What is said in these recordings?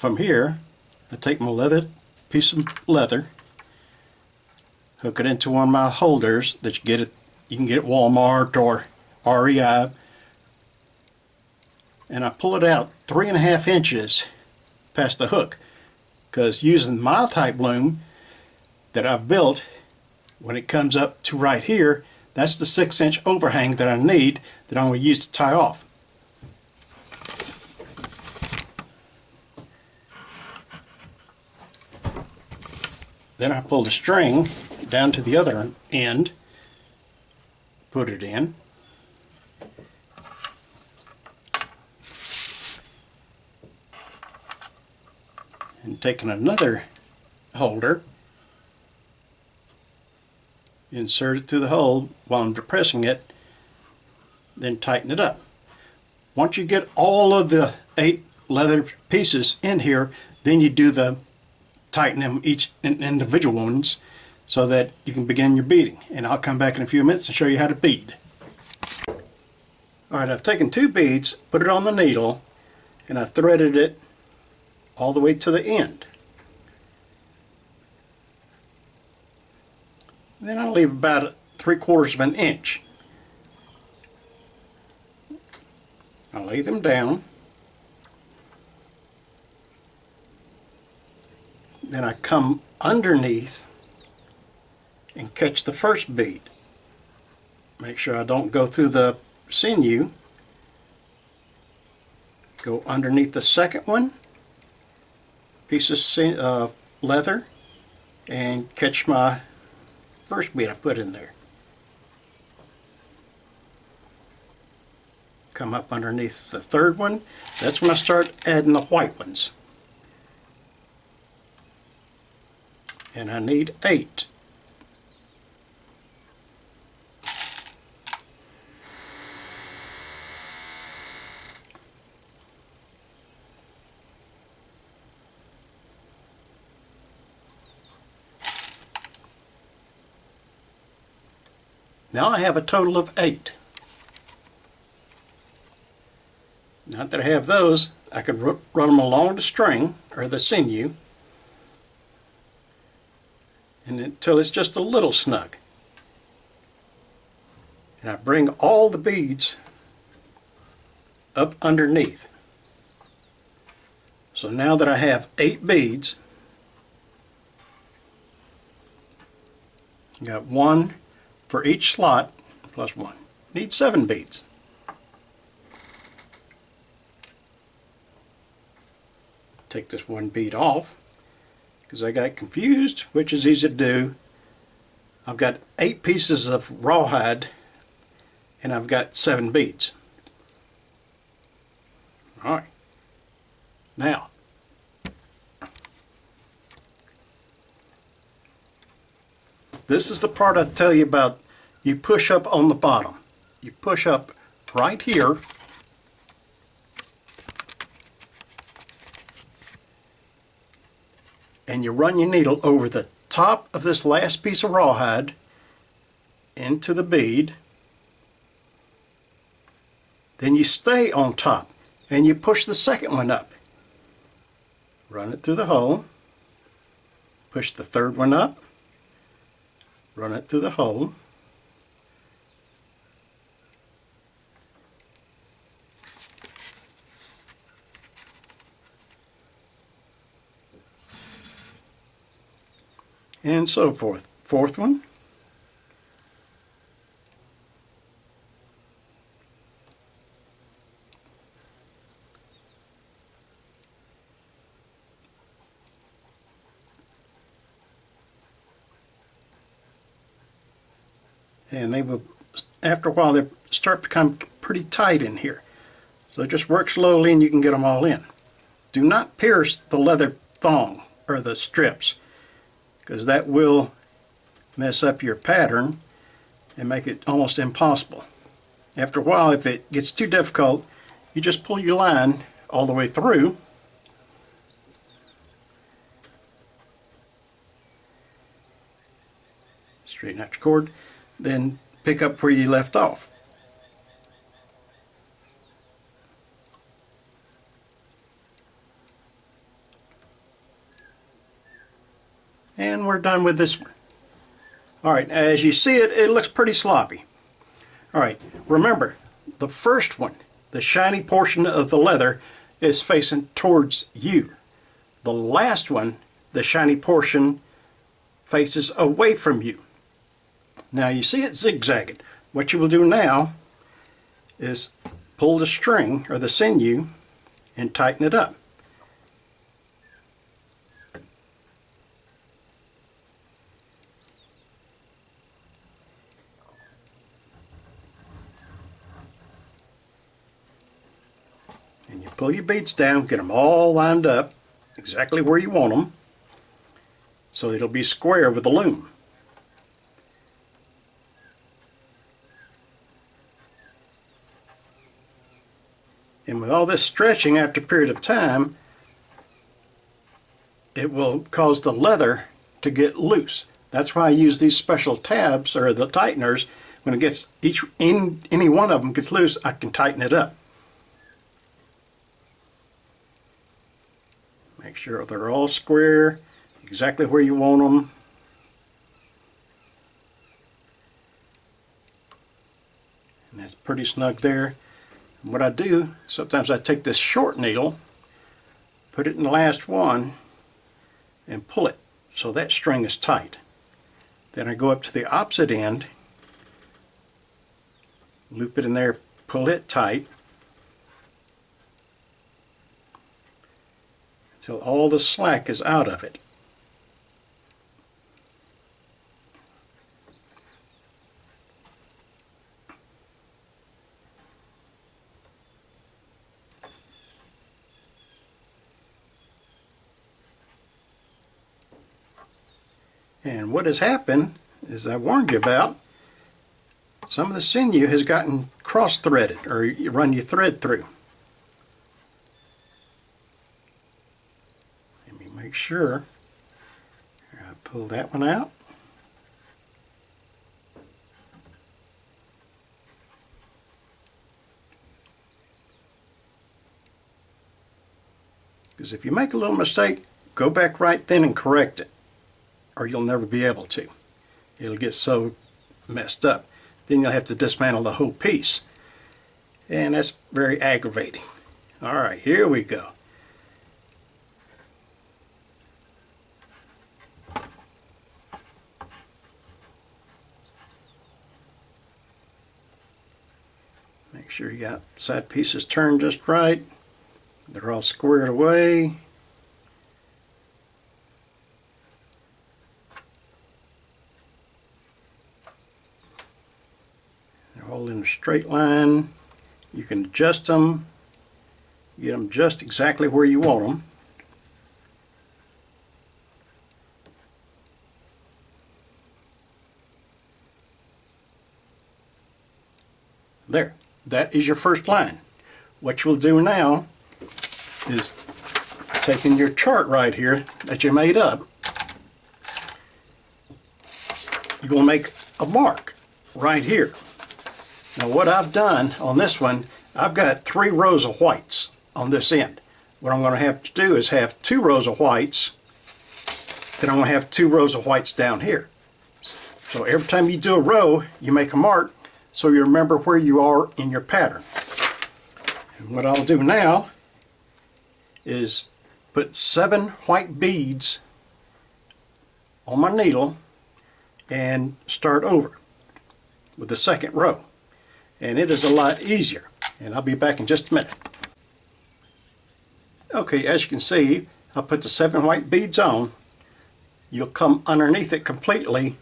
from here, I take my piece of leather, hook it into one of my holders that you can get at Walmart or REI, and I pull it out 3.5 inches past the hook, because using my type loom that I've built, when it comes up to right here, that's the 6-inch overhang that I need, that I'm going to use to tie off. Then I pull the string down to the other end, put it in, and taking another holder, insert it through the hole while I'm depressing it, then tighten it up. Once you get all of the 8 leather pieces in here, then you do the tighten them each individual ones so that you can begin your beading. And I'll come back in a few minutes and show you how to bead. Alright, I've taken 2 beads, put it on the needle, and I've threaded it all the way to the end. Then I'll leave about 3/4 of an inch. I'll lay them down. Then I come underneath and catch the first bead. Make sure I don't go through the sinew. Go underneath the second one, piece of leather, and catch my first bead I put in there. Come up underneath the third one. That's when I start adding the white ones. And I need 8. Now I have a total of 8. Now that I have those, I can run them along the string, or the sinew, and until it's just a little snug. And I bring all the beads up underneath. So now that I have 8 beads, got 1 for each slot, plus 1. Need 7 beads. Take this 1 bead off, because I got confused, which is easy to do. I've got 8 pieces of rawhide, and I've got 7 beads. Alright. Now, this is the part I tell you about. You push up on the bottom. You push up right here, and you run your needle over the top of this last piece of rawhide into the bead. Then you stay on top and you push the second one up. Run it through the hole, push the third one up, run it through the hole, and so forth. Fourth one, and they will, after a while, they start to become pretty tight in here. So just work slowly and you can get them all in. Do not pierce the leather thong or the strips, because that will mess up your pattern and make it almost impossible. After a while, if it gets too difficult, you just pull your line all the way through, straighten out your cord, then pick up where you left off. we're done with this one. Alright, as you see it, it looks pretty sloppy. Alright, remember, the first one, the shiny portion of the leather, is facing towards you. The last one, the shiny portion, faces away from you. Now you see it zigzagging. What you will do now is pull the string or the sinew and tighten it up. And you pull your beads down, get them all lined up exactly where you want them, so it'll be square with the loom. And with all this stretching after a period of time, it will cause the leather to get loose. That's why I use these special tabs or the tighteners. When it gets any one of them gets loose, I can tighten it up. Make sure they're all square, exactly where you want them. And that's pretty snug there. And what I do, sometimes I take this short needle, put it in the last one, and pull it so that string is tight. Then I go up to the opposite end, loop it in there, pull it tight, until all the slack is out of it. And what has happened, as I warned you about, some of the sinew has gotten cross-threaded, or you run your thread through. Let me make sure. Here, I pull that one out. Because if you make a little mistake, go back right then and correct it, or you'll never be able to. It'll get so messed up. Then you'll have to dismantle the whole piece. And that's very aggravating. Alright, here we go. Make sure you got side pieces turned just right. They're all squared away. All in a straight line. You can adjust them, get them just exactly where you want them. There, that is your first line. What you'll do now is taking your chart right here that you made up, you're going to make a mark right here. Now what I've done on this one, I've got 3 rows of whites on this end. What I'm going to have to do is have 2 rows of whites, then I'm going to have 2 rows of whites down here. So every time you do a row, you make a mark so you remember where you are in your pattern. And what I'll do now is put 7 white beads on my needle and start over with the second row. And it is a lot easier. And I'll be back in just a minute. Okay, as you can see, I put the 7 white beads on. You'll come underneath it completely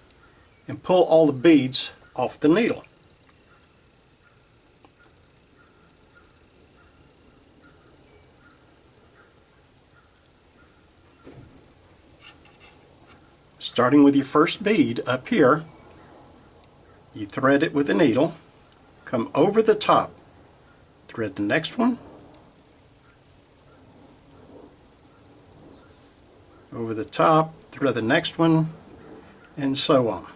and pull all the beads off the needle. Starting with your first bead up here, you thread it with the needle. Come over the top, thread the next one, over the top, thread the next one, and so on.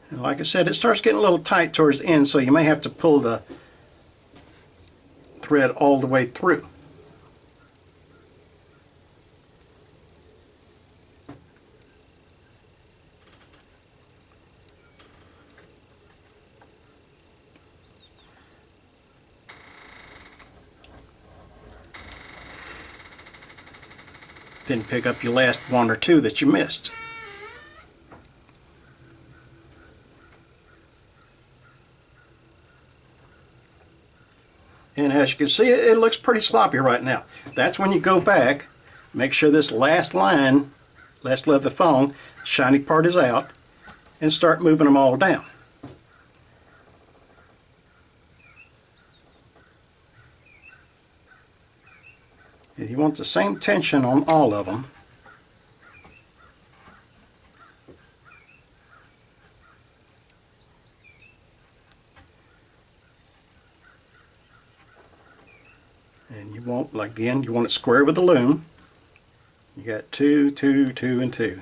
And like I said, it starts getting a little tight towards the end, so you may have to pull the thread all the way through. Then pick up your last one or two that you missed. And as you can see, it looks pretty sloppy right now. That's when you go back, make sure this last line, last leather thong, shiny part is out, and start moving them all down. You want the same tension on all of them. And you want, again, you want it square with the loom. You got 2, 2, 2, and 2.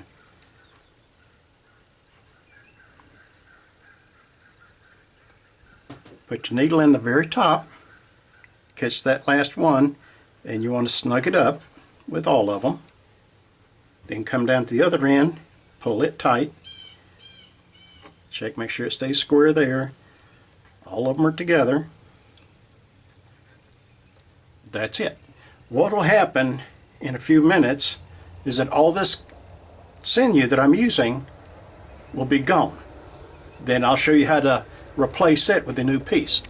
Put your needle in the very top, catch that last one, and you want to snug it up with all of them. Then come down to the other end, pull it tight, check, make sure it stays square there. All of them are together. That's it. What will happen in a few minutes is that all this sinew that I'm using will be gone. Then I'll show you how to replace it with a new piece.